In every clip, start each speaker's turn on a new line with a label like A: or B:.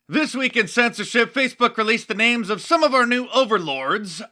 A: This week in censorship, Facebook released the names of some of our new overlords,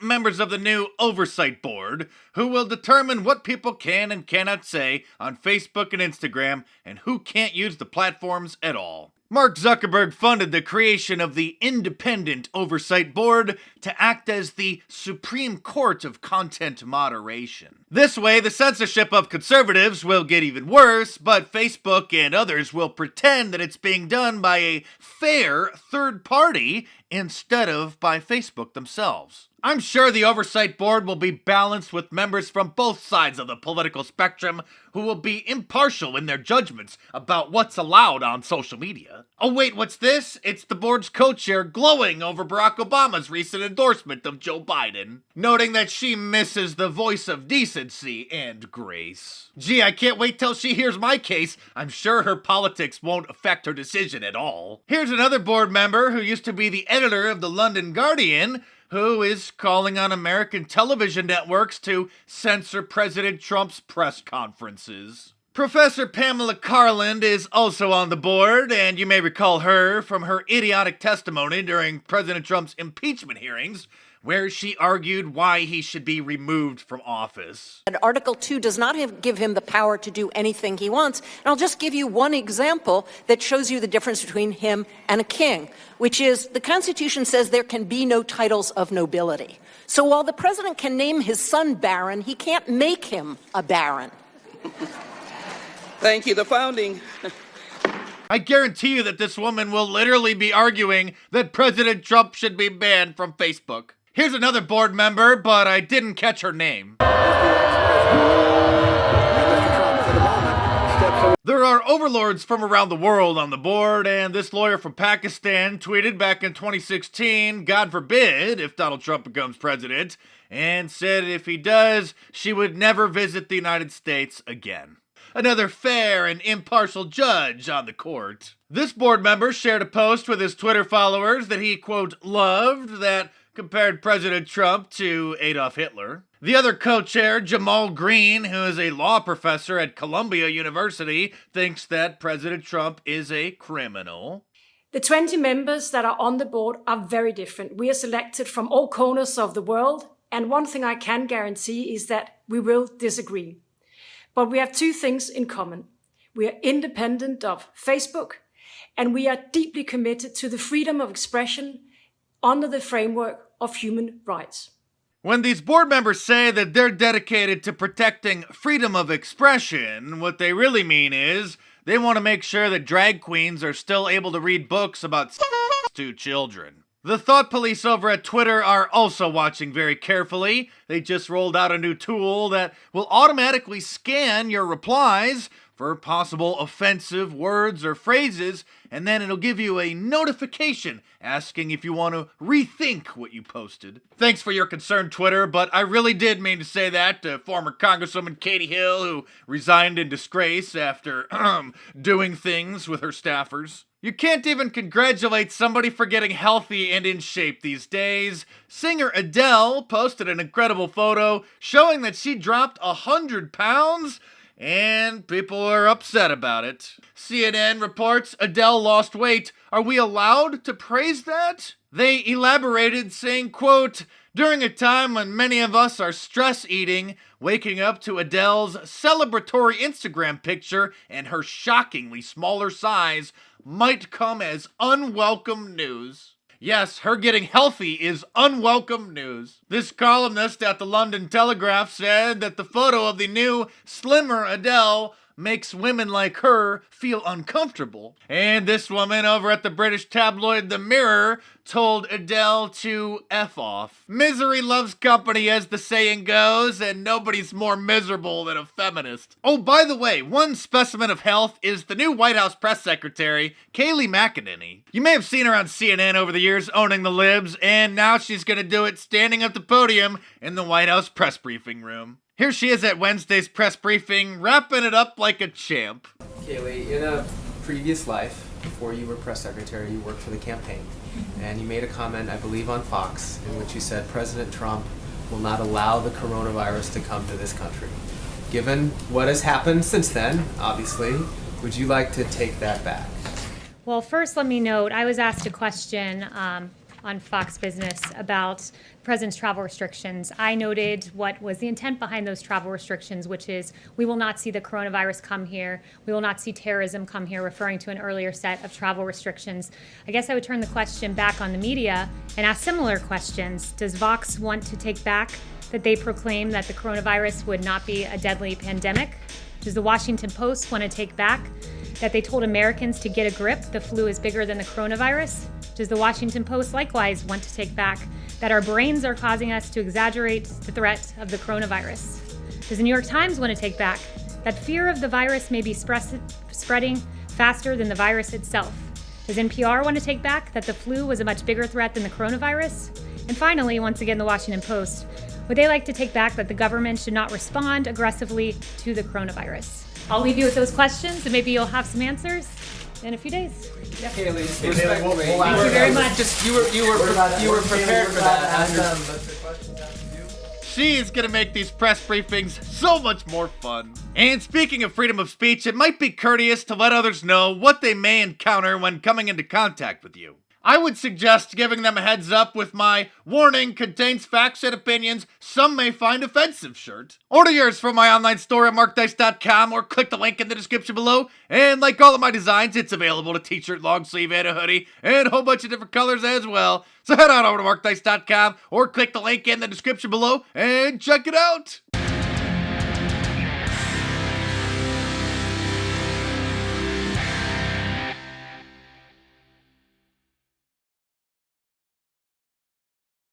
A: members of the new Oversight Board, who will determine what people can and cannot say on Facebook and Instagram, and who can't use the platforms at all. Mark Zuckerberg funded the creation of the Independent Oversight Board to act as the Supreme Court of content moderation. This way, the censorship of conservatives will get even worse, but Facebook and others will pretend that it's being done by a fair third party instead of by Facebook themselves. I'm sure the Oversight Board will be balanced with members from both sides of the political spectrum who will be impartial in their judgments about what's allowed on social media. Oh wait, what's this? It's the board's co-chair glowing over Barack Obama's recent endorsement of Joe Biden, noting that she misses the voice of decency and grace. Gee, I can't wait till she hears my case. I'm sure her politics won't affect her decision at all. Here's another board member who used to be the editor of the London Guardian, who is calling on American television networks to censor President Trump's press conferences. Professor Pamela Karland is also on the board, and you may recall her from her idiotic testimony during President Trump's impeachment hearings, where she argued why he should be removed from office.
B: And Article 2 does not give him the power to do anything he wants. And I'll just give you one example that shows you the difference between him and a king, which is the Constitution says there can be no titles of nobility. So while the president can name his son Baron, he can't make him a baron.
C: Thank you, the founding.
A: I guarantee you that this woman will literally be arguing that President Trump should be banned from Facebook. Here's another board member, but I didn't catch her name. There are overlords from around the world on the board, and this lawyer from Pakistan tweeted back in 2016, God forbid if Donald Trump becomes president, and said if he does, she would never visit the United States again. Another fair and impartial judge on the court. This board member shared a post with his Twitter followers that he, quote, loved, that compared President Trump to Adolf Hitler. The other co-chair, Jamal Green, who is a law professor at Columbia University, thinks that President Trump is a criminal.
D: The 20 members that are on the board are very different. We are selected from all corners of the world, and one thing I can guarantee is that we will disagree. But we have two things in common. We are independent of Facebook, and we are deeply committed to the freedom of expression under the framework of human rights.
A: When these board members say that they're dedicated to protecting freedom of expression, what they really mean is they want to make sure that drag queens are still able to read books about to children. The thought police over at Twitter are also watching very carefully. They just rolled out a new tool that will automatically scan your replies for possible offensive words or phrases, and then it'll give you a notification asking if you want to rethink what you posted. Thanks for your concern, Twitter, but I really did mean to say that to former Congresswoman Katie Hill, who resigned in disgrace after doing things with her staffers. You can't even congratulate somebody for getting healthy and in shape these days. Singer Adele posted an incredible photo showing that she dropped 100 pounds, and people are upset about it. CNN reports Adele lost weight. Are we allowed to praise that? They elaborated, saying, quote, during a time when many of us are stress eating, waking up to Adele's celebratory Instagram picture and her shockingly smaller size might come as unwelcome news. Yes, her getting healthy is unwelcome news. This columnist at the London Telegraph said that the photo of the new, slimmer Adele makes women like her feel uncomfortable. And this woman over at the British tabloid The Mirror told Adele to F off. Misery loves company, as the saying goes, and nobody's more miserable than a feminist. Oh, by the way, one specimen of health is the new White House press secretary, Kayleigh McEnany. You may have seen her on CNN over the years owning the libs, and now she's gonna do it standing at the podium in the White House press briefing room. Here she is at Wednesday's press briefing, wrapping it up like a champ.
E: Kayleigh, in a previous life, before you were press secretary, you worked for the campaign. And you made a comment, I believe on Fox, in which you said President Trump will not allow the coronavirus to come to this country. Given what has happened since then, obviously, would you like to take that back?
C: Well, first, let me note, I was asked a question on Fox Business about the president's travel restrictions. I noted what was the intent behind those travel restrictions, which is we will not see the coronavirus come here. We will not see terrorism come here, referring to an earlier set of travel restrictions. I guess I would turn the question back on the media and ask similar questions. Does Vox want to take back that they proclaimed that the coronavirus would not be a deadly pandemic? Does the Washington Post want to take back that they told Americans to get a grip, the flu is bigger than the coronavirus? Does the Washington Post likewise want to take back that our brains are causing us to exaggerate the threat of the coronavirus? Does the New York Times want to take back that fear of the virus may be spreading faster than the virus itself? Does NPR want to take back that the flu was a much bigger threat than the coronavirus? And finally, once again, the Washington Post, would they like to take back that the government should not respond aggressively to the coronavirus? I'll leave you with those questions, and maybe you'll have some answers in a few days.
E: Haley,
F: We'll
C: Thank you very much.
E: Just you were prepared for that.
A: She's gonna make these press briefings so much more fun. And speaking of freedom of speech, it might be courteous to let others know what they may encounter when coming into contact with you. I would suggest giving them a heads up with my "warning contains facts and opinions some may find offensive" shirt. Order yours from my online store at markdice.com or click the link in the description below. And like all of my designs, it's available to t-shirt, long sleeve, and a hoodie, and a whole bunch of different colors as well. So head on over to markdice.com or click the link in the description below and check it out.